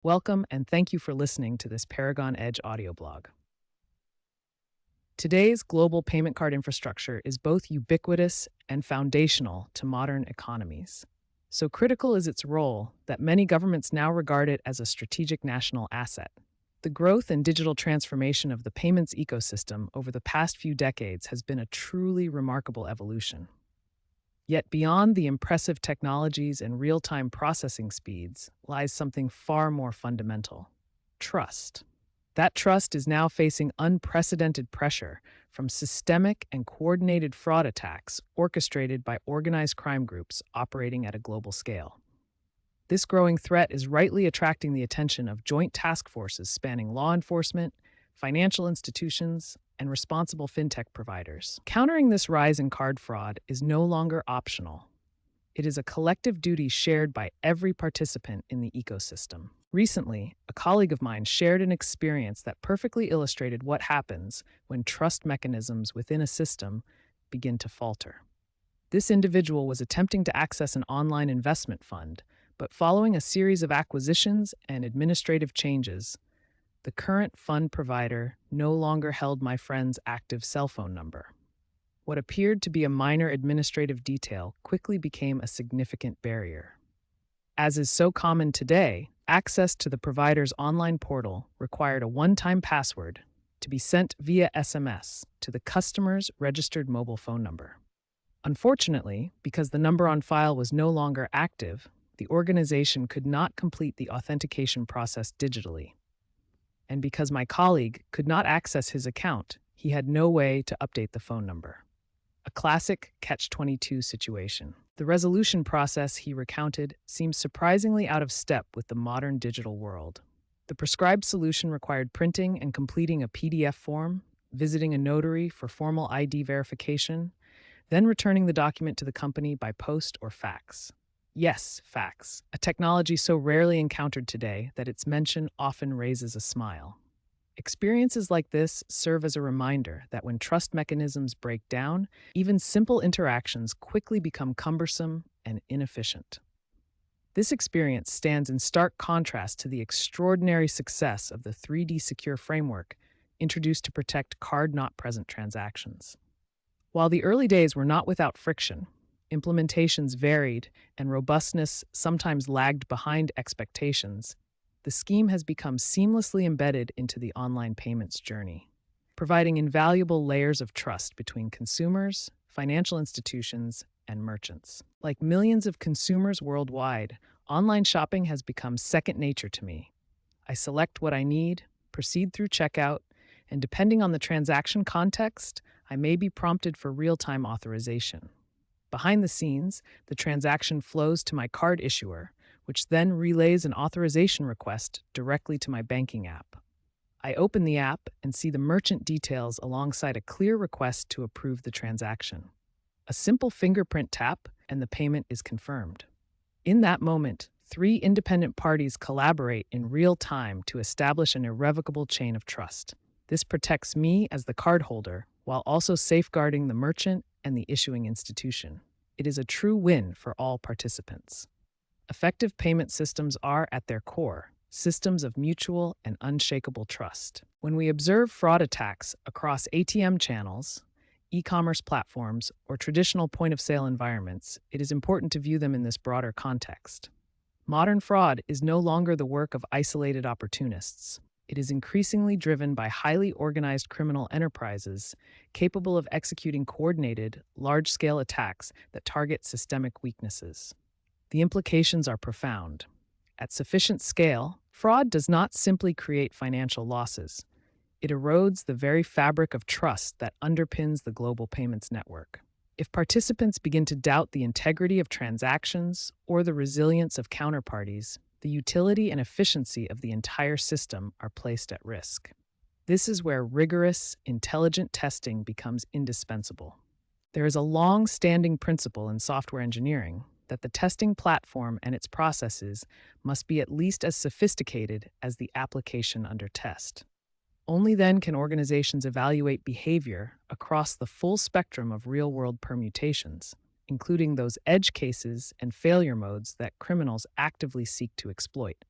Welcome and thank you for listening to this Paragon Edge audio blog. Today's global payment card infrastructure is both ubiquitous and foundational to modern economies. So critical is its role that many governments now regard it as a strategic national asset. The growth and digital transformation of the payments ecosystem over the past few decades has been a truly remarkable evolution. Yet beyond the impressive technologies and real-time processing speeds lies something far more fundamental: trust. That trust is now facing unprecedented pressure from systemic and coordinated fraud attacks orchestrated by organized crime groups operating at a global scale. This growing threat is rightly attracting the attention of joint task forces spanning law enforcement, financial institutions, and responsible fintech providers. Countering this rise in card fraud is no longer optional. It is a collective duty shared by every participant in the ecosystem. Recently, a colleague of mine shared an experience that perfectly illustrated what happens when trust mechanisms within a system begin to falter. This individual was attempting to access an online investment fund, but following a series of acquisitions and administrative changes, the current fund provider no longer held my friend's active cell phone number. What appeared to be a minor administrative detail quickly became a significant barrier. As is so common today, access to the provider's online portal required a one-time password to be sent via SMS to the customer's registered mobile phone number. Unfortunately, because the number on file was no longer active, the organization could not complete the authentication process digitally. And because my colleague could not access his account, he had no way to update the phone number. A classic catch-22 situation. The resolution process, he recounted, seems surprisingly out of step with the modern digital world. The prescribed solution required printing and completing a PDF form, visiting a notary for formal ID verification, then returning the document to the company by post or fax. Yes, fax, a technology so rarely encountered today that its mention often raises a smile. Experiences like this serve as a reminder that when trust mechanisms break down, even simple interactions quickly become cumbersome and inefficient. This experience stands in stark contrast to the extraordinary success of the 3D Secure framework introduced to protect card-not-present transactions. While the early days were not without friction, implementations varied, and robustness sometimes lagged behind expectations, the scheme has become seamlessly embedded into the online payments journey, providing invaluable layers of trust between consumers, financial institutions, and merchants. Like millions of consumers worldwide, online shopping has become second nature to me. I select what I need, proceed through checkout, and depending on the transaction context, I may be prompted for real-time authorization. Behind the scenes, the transaction flows to my card issuer, which then relays an authorization request directly to my banking app. I open the app and see the merchant details alongside a clear request to approve the transaction. A simple fingerprint tap, and the payment is confirmed. In that moment, three independent parties collaborate in real time to establish an irrevocable chain of trust. This protects me as the cardholder while also safeguarding the merchant and the issuing institution. It is a true win for all participants. Effective payment systems are, at their core, systems of mutual and unshakable trust. When we observe fraud attacks across ATM channels, e-commerce platforms, or traditional point-of-sale environments, it is important to view them in this broader context. Modern fraud is no longer the work of isolated opportunists. It is increasingly driven by highly organized criminal enterprises capable of executing coordinated, large-scale attacks that target systemic weaknesses. The implications are profound. At sufficient scale, fraud does not simply create financial losses. It erodes the very fabric of trust that underpins the global payments network. If participants begin to doubt the integrity of transactions or the resilience of counterparties, the utility and efficiency of the entire system are placed at risk. This is where rigorous, intelligent testing becomes indispensable. There is a long-standing principle in software engineering that the testing platform and its processes must be at least as sophisticated as the application under test. Only then can organizations evaluate behavior across the full spectrum of real-world permutations, including those edge cases and failure modes that criminals actively seek to exploit.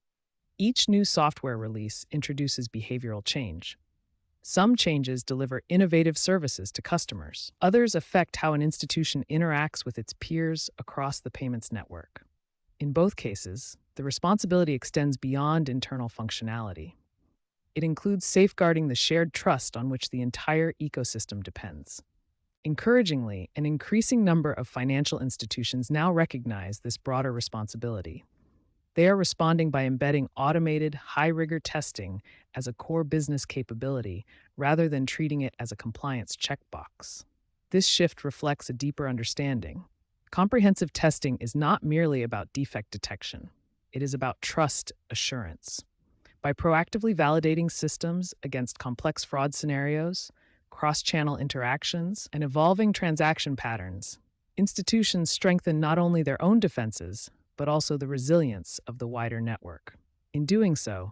Each new software release introduces behavioral change. Some changes deliver innovative services to customers. Others affect how an institution interacts with its peers across the payments network. In both cases, the responsibility extends beyond internal functionality. It includes safeguarding the shared trust on which the entire ecosystem depends. Encouragingly, an increasing number of financial institutions now recognize this broader responsibility. They are responding by embedding automated, high rigor testing as a core business capability rather than treating it as a compliance checkbox. This shift reflects a deeper understanding. Comprehensive testing is not merely about defect detection, it is about trust assurance. By proactively validating systems against complex fraud scenarios, cross channel interactions, and evolving transaction patterns, institutions strengthen not only their own defenses, but also the resilience of the wider network. In doing so,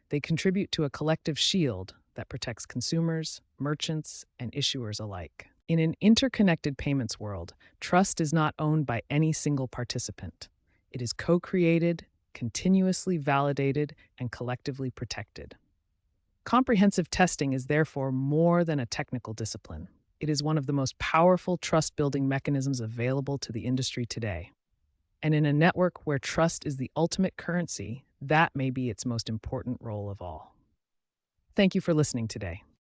they contribute to a collective shield that protects consumers, merchants, and issuers alike. In an interconnected payments world, trust is not owned by any single participant. It is co created, continuously validated, and collectively protected. Comprehensive testing is therefore more than a technical discipline. It is one of the most powerful trust building mechanisms available to the industry today. And in a network where trust is the ultimate currency, that may be its most important role of all. Thank you for listening today.